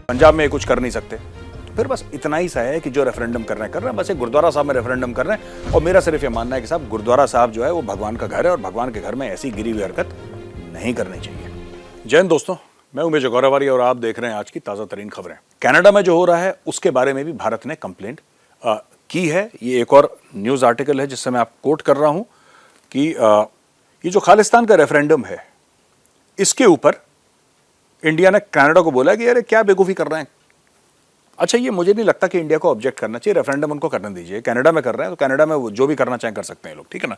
पंजाब में कुछ कर नहीं सकते, तो फिर बस इतना ही सा है कि जो रेफरेंडम कर रहे हैं बस एक गुरुद्वारा साहब में रेफरेंडम कर रहे हैं। और मेरा सिर्फ ये मानना है कि साहब गुरुद्वारा साहब जो है वो भगवान का घर है और भगवान के घर में ऐसी गिरी हुई हरकत नहीं करनी चाहिए। जय हिंद दोस्तों, मैं उमेश गौरवारी और आप देख रहे हैं आज की ताज़ा तरीन खबरें। कनाडा में जो हो रहा है उसके बारे में भी भारत ने कंप्लेंट की है। ये एक और न्यूज़ आर्टिकल है जिससे मैं आप कोट कर रहा हूं कि ये जो खालिस्तान का रेफरेंडम है इसके ऊपर इंडिया ने कनाडा को बोला कि अरे क्या बेवकूफ़ी कर रहे हैं। अच्छा, ये मुझे नहीं लगता कि इंडिया को ऑब्जेक्ट करना चाहिए, रेफरेंडम उनको करने दीजिए। कनाडा में कर रहे हैं तो कनाडा में वो जो भी करना चाहें कर सकते हैं लोग, ठीक है ना।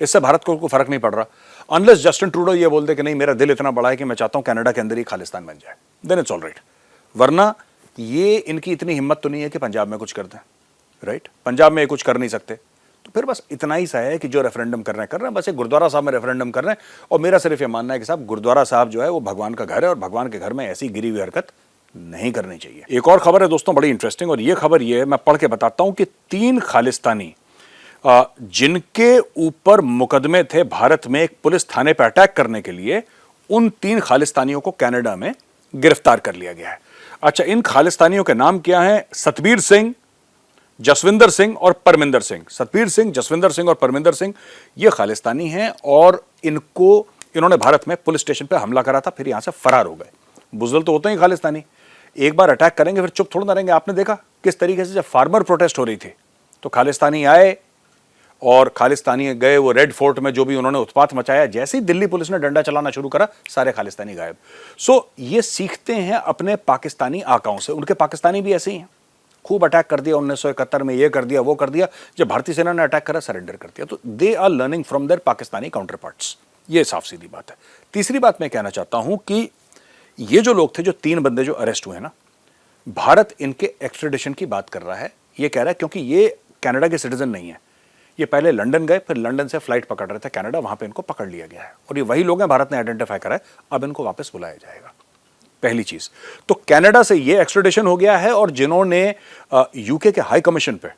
इससे भारत को फर्क नहीं पड़ रहा अनलेस जस्टिन ट्रूडो ये बोल दे कि नहीं मेरा दिल इतना बड़ा है कि मैं चाहता हूं कनाडा के अंदर ही खालिस्तान बन जाए, देन इट्स ऑल राइट। वरना ये इनकी इतनी हिम्मत तो नहीं है कि पंजाब में कुछ कर दें, राइट। पंजाब में कुछ कर नहीं सकते, तो फिर बस इतना ही सा है कि जो रेफरेंडम कर रहे हैं बस एक गुरुद्वारा साहब में रेफरेंडम कर रहे हैं। और मेरा सिर्फ ये मानना है कि साहब गुरुद्वारा साहब जो है वो भगवान का घर है और भगवान के घर में ऐसी गिरी हुई हरकत नहीं करनी चाहिए। एक और खबर है दोस्तों बड़ी इंटरेस्टिंग, और ये खबर ये है, मैं पढ़ के बताता हूं कि 3 खालिस्तानी जिनके ऊपर मुकदमे थे भारत में एक पुलिस थाने पर अटैक करने के लिए, उन 3 खालिस्तानियों को कनाडा में गिरफ्तार कर लिया गया है। अच्छा, इन खालिस्तानियों के नाम क्या है? सतबीर सिंह, जसविंदर सिंह और परमिंदर सिंह। सतबीर सिंह, जसविंदर सिंह और परमिंदर सिंह ये खालिस्तानी हैं और इन्होंने भारत में पुलिस स्टेशन पर हमला करा था, फिर यहां से फरार हो गए। बुजदल तो होते हैं खालिस्तानी, एक बार अटैक करेंगे फिर चुप थोड़ा ना रहेंगे। आपने देखा किस तरीके से जब फार्मर प्रोटेस्ट हो रही थी तो खालिस्तानी आए और खालिस्तानी गए वो रेड फोर्ट में, जो भी उन्होंने उत्पात मचाया, जैसे ही दिल्ली पुलिस ने डंडा चलाना शुरू करा सारे खालिस्तानी गायब। सो ये सीखते हैं अपने पाकिस्तानी आकाओं से। उनके पाकिस्तानी भी ऐसे ही हैं, खूब अटैक कर दिया 1971 में, ये कर दिया वो कर दिया, जब भारतीय सेना ने अटैक करा सरेंडर कर दिया। तो they are learning from their Pakistani counterparts, ये साफ सीधी बात है। तीसरी बात मैं कहना चाहता हूं कि ये जो लोग थे, जो 3 बंदे जो अरेस्ट हुए ना, भारत इनके एक्स्ट्रेडिशन की बात कर रहा है। ये कह रहा है क्योंकि ये कनाडा के सिटीजन नहीं है, ये पहले लंदन गए, फिर लंदन से फ्लाइट पकड़ रहे थे कनाडा, वहां पे इनको पकड़ लिया गया है और ये वही लोग हैं भारत ने आइडेंटिफाई करा है। अब इनको वापस बुलाया जाएगा, पहली चीज तो कनाडा से ये एक्स्ट्रेडिशन हो गया है। और जिन्होंने यूके के हाई कमीशन पे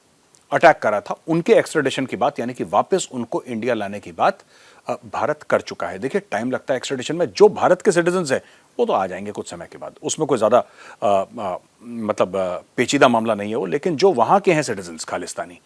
अटैक करा था उनके एक्स्ट्रेडिशन की बात, यानी कि वापस उनको इंडिया लाने की बात भारत कर चुका है। देखिए टाइम लगता है एक्स्ट्रेडिशन में, जो भारत के सिटीजन है वो तो आ जाएंगे कुछ समय के बाद, उसमें कोई ज्यादा पेचीदा मामला नहीं है वो। लेकिन जो वहां के हैं सिटीजन खालिस्तानी,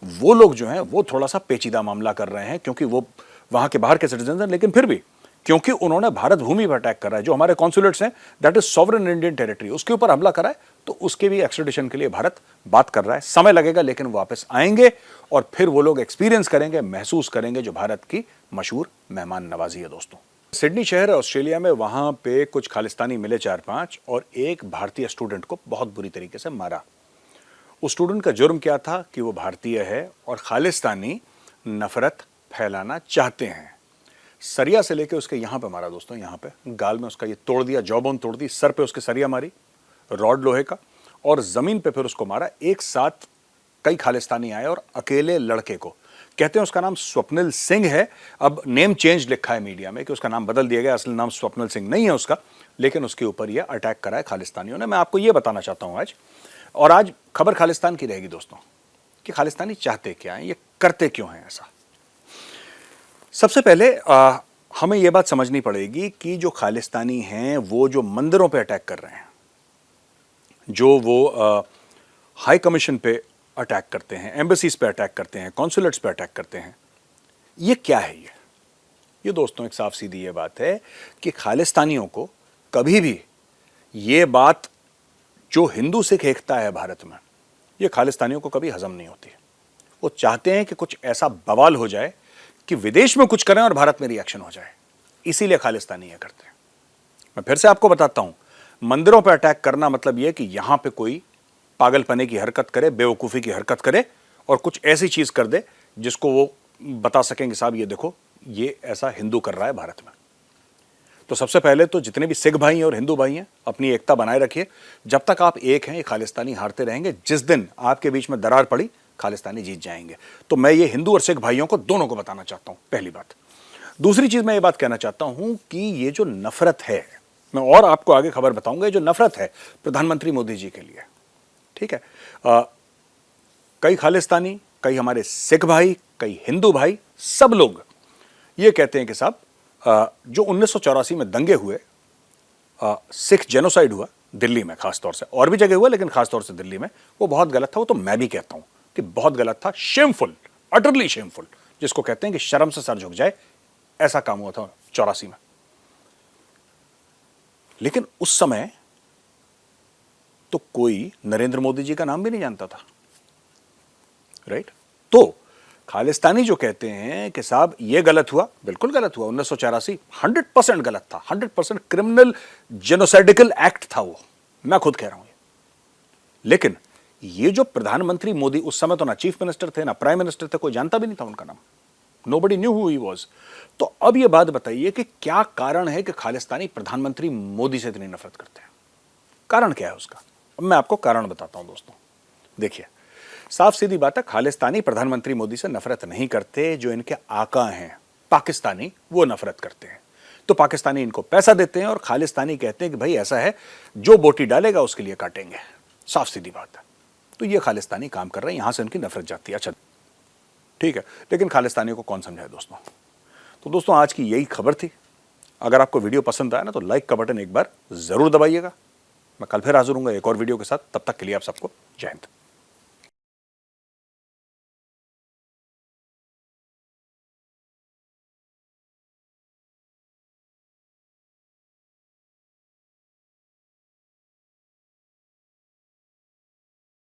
वो लोग जो हैं वो थोड़ा सा पेचीदा मामला कर रहे हैं, क्योंकि वो वहां के बाहर के सिटीजन हैं, लेकिन फिर भी क्योंकि उन्होंने भारत भूमि पर अटैक करा है, जो हमारे कॉन्सुलेट्स हैं that is sovereign Indian territory, उसके ऊपर हमला करा है, तो उसके भी एक्स्ट्रेडिशन के लिए भारत बात कर रहा है। समय लगेगा लेकिन वापस आएंगे और फिर वो लोग एक्सपीरियंस करेंगे, महसूस करेंगे जो भारत की मशहूर मेहमान नवाजी है। दोस्तों, सिडनी शहर ऑस्ट्रेलिया में, वहां पे कुछ खालिस्तानी मिले 4-5 और एक भारतीय स्टूडेंट को बहुत बुरी तरीके से मारा। उस स्टूडेंट का जुर्म क्या था कि वो भारतीय है और खालिस्तानी नफरत फैलाना चाहते हैं। सरिया से लेके उसके यहां पे मारा दोस्तों, यहां पे गाल में उसका ये तोड़ दिया, जॉबोन तोड़ दी, सर पे उसके सरिया मारी रॉड लोहे का, और जमीन पे फिर उसको मारा। एक साथ कई खालिस्तानी आए और अकेले लड़के को, कहते हैं उसका नाम स्वप्निल सिंह है, अब नेम चेंज लिखा है मीडिया में कि उसका नाम बदल दिया गया, असली नाम स्वप्निल सिंह नहीं है उसका, लेकिन उसके ऊपर यह अटैक करा है खालिस्तानियों ने। मैं आपको यह बताना चाहता हूं आज, और आज खबर खालिस्तान की रहेगी दोस्तों, कि खालिस्तानी चाहते क्या है, ये करते क्यों हैं ऐसा। सबसे पहले हमें यह बात समझनी पड़ेगी कि जो खालिस्तानी हैं वो जो मंदिरों पे अटैक कर रहे हैं, जो वो हाई कमीशन पे अटैक करते हैं, एम्बेसीज पे अटैक करते हैं, कॉन्सुलेट्स पे अटैक करते हैं, ये क्या है? ये दोस्तों एक साफ सीधी ये बात है कि खालिस्तानियों को कभी भी ये बात जो हिंदू सिख एकता है भारत में, ये खालिस्तानियों को कभी हजम नहीं होती। वो चाहते हैं कि कुछ ऐसा बवाल हो जाए कि विदेश में कुछ करें और भारत में रिएक्शन हो जाए, इसीलिए खालिस्तानी ये करते हैं। मैं फिर से आपको बताता हूं, मंदिरों पर अटैक करना मतलब यह कि यहां पे कोई पागलपने की हरकत करे, बेवकूफ़ी की हरकत करे और कुछ ऐसी चीज़ कर दे जिसको वो बता सकेंगे साहब ये देखो ये ऐसा हिंदू कर रहा है भारत में। तो सबसे पहले तो जितने भी सिख भाई हैं और हिंदू भाई हैं, अपनी एकता बनाए रखिए। जब तक आप एक हैं ये खालिस्तानी हारते रहेंगे, जिस दिन आपके बीच में दरार पड़ी खालिस्तानी जीत जाएंगे। तो मैं ये हिंदू और सिख भाइयों को दोनों को बताना चाहता हूँ, पहली बात। दूसरी चीज़ मैं ये बात कहना चाहता हूँ कि ये जो नफरत है, मैं और आपको आगे खबर बताऊंगा, ये जो नफरत है प्रधानमंत्री मोदी जी के लिए, ठीक है, कई खालिस्तानी, कई हमारे सिख भाई, कई हिंदू भाई, सब लोग ये कहते हैं कि साहब जो 1984 में दंगे हुए, सिख जेनोसाइड हुआ, दिल्ली में खास तौर से, और भी जगह हुआ लेकिन खास तौर से दिल्ली में, वो बहुत गलत था। वो तो मैं भी कहता हूं कि बहुत गलत था, शेमफुल, अटरली शेमफुल, जिसको कहते हैं कि शर्म से सर झुक जाए, ऐसा काम हुआ था 84 में। लेकिन उस समय तो कोई नरेंद्र मोदी जी का नाम भी नहीं जानता था, राइट? तो खालिस्तानी जो कहते हैं कि साहब ये गलत हुआ, बिल्कुल गलत हुआ। 1984 100% गलत था, 100% क्रिमिनल जेनोसाइडिकल एक्ट था वो, मैं खुद कह रहा हूं। लेकिन ये जो प्रधानमंत्री मोदी, उस समय तो ना चीफ मिनिस्टर थे ना प्राइम मिनिस्टर थे, कोई जानता भी नहीं था उनका नाम, nobody knew who he was. तो अब ये बात बताइए कि क्या कारण है कि खालिस्तानी प्रधानमंत्री मोदी से इतनी नफरत करते हैं? कारण क्या है उसका? अब मैं आपको कारण बताता हूं दोस्तों। देखिए, साफ सीधी बात है, खालिस्तानी प्रधानमंत्री मोदी से नफरत नहीं करते, जो इनके आका हैं पाकिस्तानी, वो नफरत करते हैं। तो पाकिस्तानी इनको पैसा देते हैं और खालिस्तानी कहते हैं कि भाई ऐसा है, जो बोटी डालेगा उसके लिए काटेंगे। साफ सीधी बात है। तो ये खालिस्तानी काम कर रहे हैं, यहां से उनकी नफरत जाती है। अच्छा ठीक है, लेकिन खालिस्तानियों को कौन समझाए दोस्तों? तो दोस्तों आज की यही खबर थी। अगर आपको वीडियो पसंद आया ना तो लाइक का बटन एक बार जरूर दबाइएगा। मैं कल फिर हाजिर हूंगा एक और वीडियो के साथ। तब तक के लिए आप सबको जय हिंद।